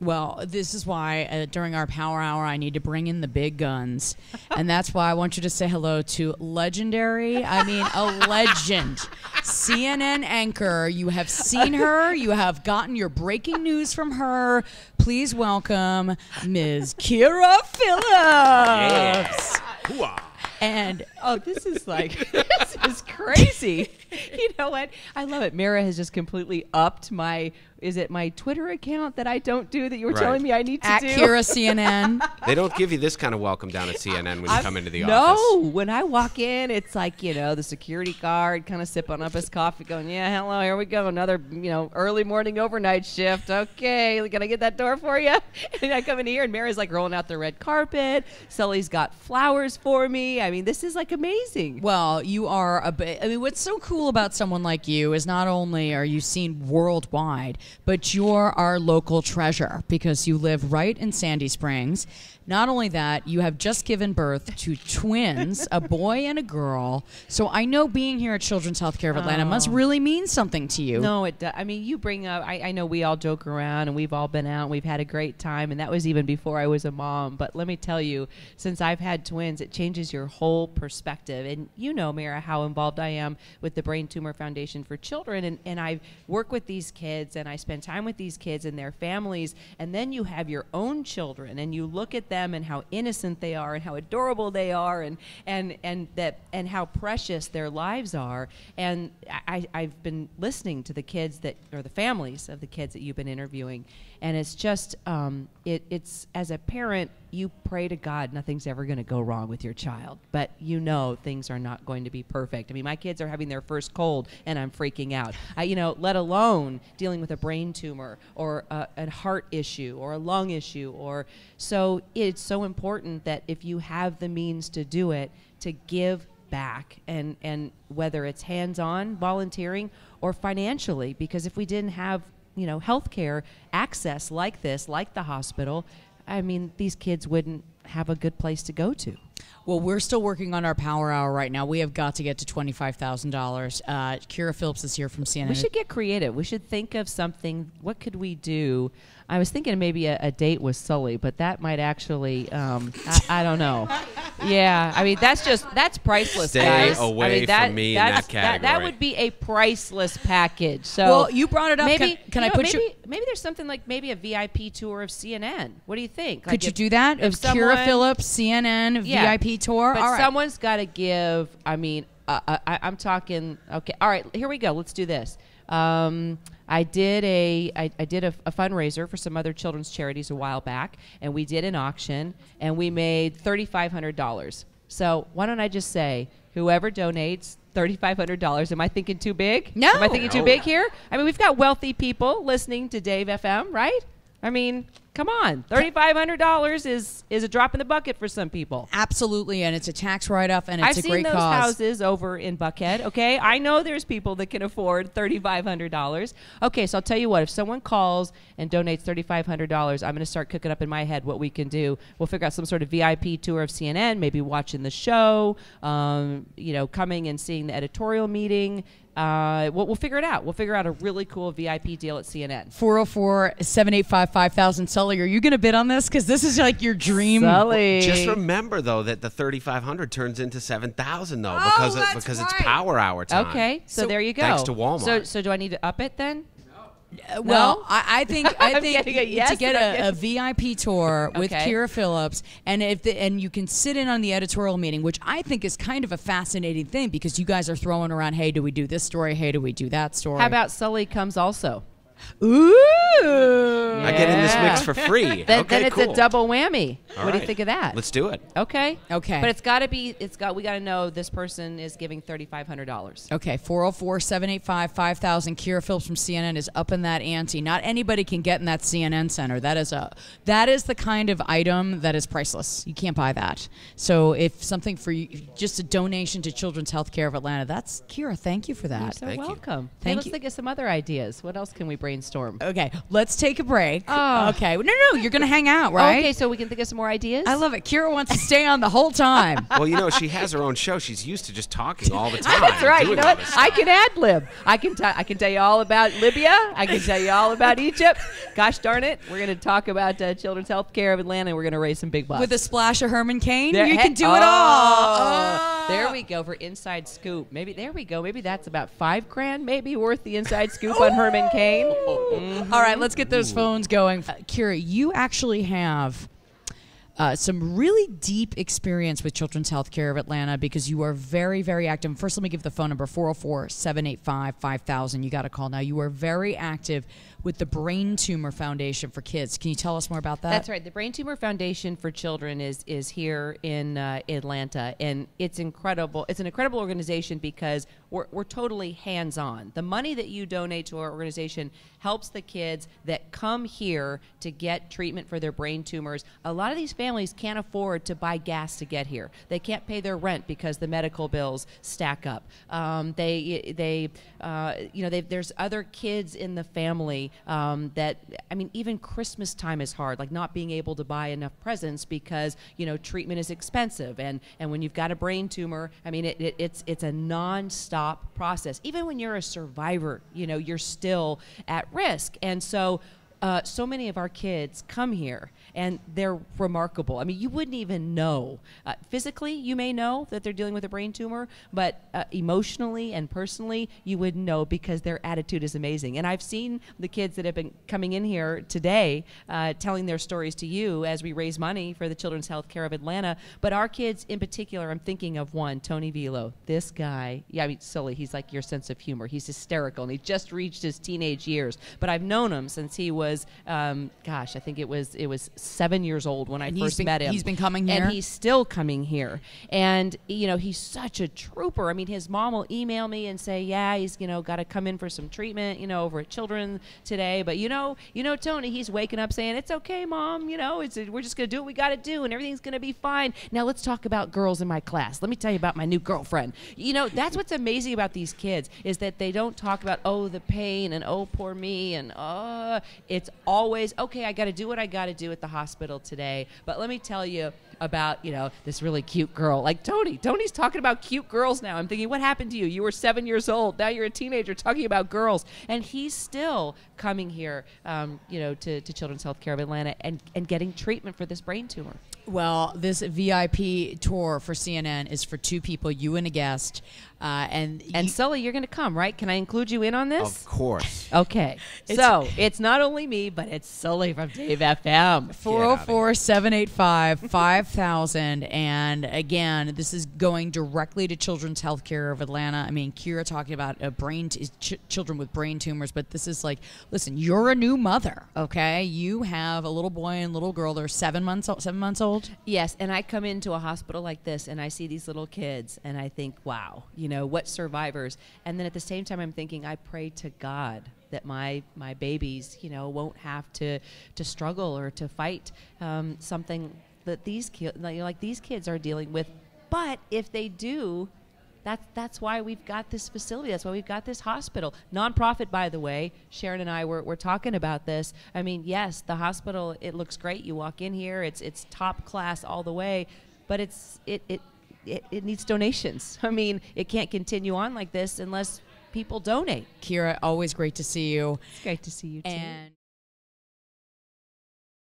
Well, this is why during our power hour, I need to bring in the big guns. And that's why I want you to say hello to a legend, CNN anchor. You have seen her. You have gotten your breaking news from her. Please welcome Ms. Kyra Phillips. Yeah. And, this is crazy. You know what? I love it. Mara has just completely upped my Twitter account that I don't do that you were telling me I need to do? At Kyra CNN. They don't give you this kind of welcome down at CNN when you come into the office. No, when I walk in, it's like, the security guard kind of sipping up his coffee going, yeah, hello, here we go. Another, early morning overnight shift. Okay, can I get that door for you? And I come in here and Mary's like rolling out the red carpet. Sully's got flowers for me. I mean, this is like amazing. Well, you are what's so cool about someone like you is not only are you seen worldwide, but you're our local treasure because you live right in Sandy Springs. Not only that, you have just given birth to twins, a boy and a girl. So I know being here at Children's Healthcare of Atlanta must really mean something to you. No, it does. I mean, you bring up, I know we all joke around and we've all been out and we've had a great time. And that was even before I was a mom. But let me tell you, since I've had twins, it changes your whole perspective. And you know, Mara, how involved I am with the Brain Tumor Foundation for Children. And I work with these kids and I spend time with these kids and their families. And then you have your own children and you look at them and how innocent they are and how adorable they are and how precious their lives are. And I've been listening to the kids or the families of the kids that you've been interviewing, and it's just it's as a parent, you pray to God nothing's ever going to go wrong with your child, but things are not going to be perfect. I mean, my kids are having their first cold and I'm freaking out. Let alone dealing with a brain tumor or a heart issue or a lung issue, so it's so important that if you have the means to do it, to give back, and whether it's hands-on volunteering or financially, because if we didn't have healthcare access like this, like the hospital, I mean, these kids wouldn't have a good place to go to. Well, we're still working on our power hour right now. We have got to get to $25,000. Kyra Phillips is here from CNN. We should get creative. We should think of something. What could we do? I was thinking maybe a date with Sully, but that might actually, I don't know. Yeah, I mean, that's priceless, guys. Stay away from me in that category. That would be a priceless package. So well, you brought it up. Maybe, can I put you? Maybe there's something like maybe a VIP tour of CNN. What do you think? Could you do that? If Kyra Phillips, CNN, VIP tour? But someone's got to give, I mean, I'm talking, okay, all right, here we go. Let's do this. I did a fundraiser for some other children's charities a while back, and we did an auction, and we made $3,500. So why don't I just say, whoever donates $3,500, am I thinking too big? No. Am I thinking too big here? I mean, we've got wealthy people listening to Dave FM, right? I mean, come on. $3,500 is a drop in the bucket for some people. Absolutely, and it's a tax write-off, and it's a great cause. I've seen those houses over in Buckhead, okay? I know there's people that can afford $3,500. Okay, so I'll tell you what. If someone calls and donates $3,500, I'm going to start cooking up in my head what we can do. We'll figure out some sort of VIP tour of CNN, maybe watching the show, coming and seeing the editorial meeting. We'll figure it out. We'll figure out a really cool VIP deal at CNN. 404-785-5000. Sully, are you going to bid on this? Because this is like your dream. Sully. Just remember, though, that the $3,500 turns into $7,000, though, because it's power hour time. Okay, so there you go. Thanks to Walmart. So do I need to up it then? Well, I think yes, to get a VIP tour with Kyra Phillips, and you can sit in on the editorial meeting, which I think is kind of a fascinating thing because you guys are throwing around, hey, do we do this story? Hey, do we do that story? How about Sully comes also? Ooh. I get in this mix for free. Then it's a double whammy. All what do right. you think of that? Let's do it. Okay. Okay. But we got to know this person is giving $3,500. Okay, 404-785-5000. Kyra Phillips from CNN is up in that ante. Not anybody can get in that CNN center. That is the kind of item that is priceless. You can't buy that. So if something for you, just a donation to Children's Healthcare of Atlanta, that's Kyra. Thank you for that. You're so welcome. Thank let's you. think of some other ideas. What else can we brainstorm? Okay, let's take a break. Oh. Okay. No, you're going to hang out, right? Okay, so we can think of some more ideas? I love it. Kyra wants to stay on the whole time. Well, you know, she has her own show. She's used to just talking all the time. That's right. You doing know all what? this I stuff. can ad-lib. I can tell you all about Libya. I can tell you all about Egypt. Gosh darn it. We're going to talk about Children's Health Care of Atlanta, and we're going to raise some big bucks. With a splash of Herman Cain, There- you hey- can do it all. Oh, There we go for inside scoop. Maybe there we go. Maybe that's about $5,000. Maybe worth the inside scoop on Herman Cain. All right, let's get those phones going. Kyra, you actually have some really deep experience with Children's Healthcare of Atlanta because you are very, very active. First, let me give the phone number, 404-785-5000. You got to call now. You are very active with the Brain Tumor Foundation for Kids. Can you tell us more about that? That's right. The Brain Tumor Foundation for Children is here in Atlanta, and it's incredible. It's an incredible organization because we're totally hands-on. The money that you donate to our organization helps the kids that come here to get treatment for their brain tumors. A lot of these families can't afford to buy gas to get here. They can't pay their rent because the medical bills stack up. There's other kids in the family that, I mean, even Christmas time is hard, like not being able to buy enough presents because, treatment is expensive. And when you've got a brain tumor, I mean, it's a non-stop process. Even when you're a survivor, you're still at risk. And so many of our kids come here and they're remarkable. I mean, you wouldn't even know. Physically, you may know that they're dealing with a brain tumor, but emotionally and personally, you wouldn't know because their attitude is amazing. And I've seen the kids that have been coming in here today telling their stories to you as we raise money for the Children's Health Care of Atlanta. But our kids in particular, I'm thinking of one, Tony Velo. This guy, Sully, he's like your sense of humor. He's hysterical, and he just reached his teenage years. But I've known him since he was, I think it was 7 years old when I first met him. He's been coming here? And he's still coming here. And, he's such a trooper. I mean, his mom will email me and say, yeah, he's, got to come in for some treatment, over at Children today. But, Tony, he's waking up saying, it's okay, Mom. We're just going to do what we got to do, and everything's going to be fine. Now let's talk about girls in my class. Let me tell you about my new girlfriend. That's what's amazing about these kids is that they don't talk about, oh, the pain and, oh, poor me. And, it's always, okay, I got to do what I got to do at the hospital today. But let me tell you about, this really cute girl. Like Tony. Tony's talking about cute girls now. I'm thinking, what happened to you? You were 7 years old. Now you're a teenager talking about girls. And he's still coming here, to Children's Health Care of Atlanta and getting treatment for this brain tumor. Well, this VIP tour for CNN is for two people, you and a guest. And Sully, you're going to come, right? Can I include you in on this? Of course. Okay. So it's not only me, but it's Sully from Dave FM. 404-785-5000. And again, this is going directly to Children's Health Care of Atlanta. I mean, Kyra talking about children with brain tumors, but this is like, listen, you're a new mother, okay? You have a little boy and little girl. They're 7 months old. Yes, and I come into a hospital like this, and I see these little kids, and I think, wow, what survivors. And then at the same time, I'm thinking, I pray to God that my babies, won't have to struggle or to fight something that these kids are dealing with. But if they do, that's why we've got this facility. That's why we've got this hospital. Nonprofit, by the way. Sharon and I were talking about this. I mean, yes, the hospital, it looks great. You walk in here, it's top class all the way, but it needs donations. I mean, it can't continue on like this unless people donate. Kyra, always great to see you. It's great to see you too. And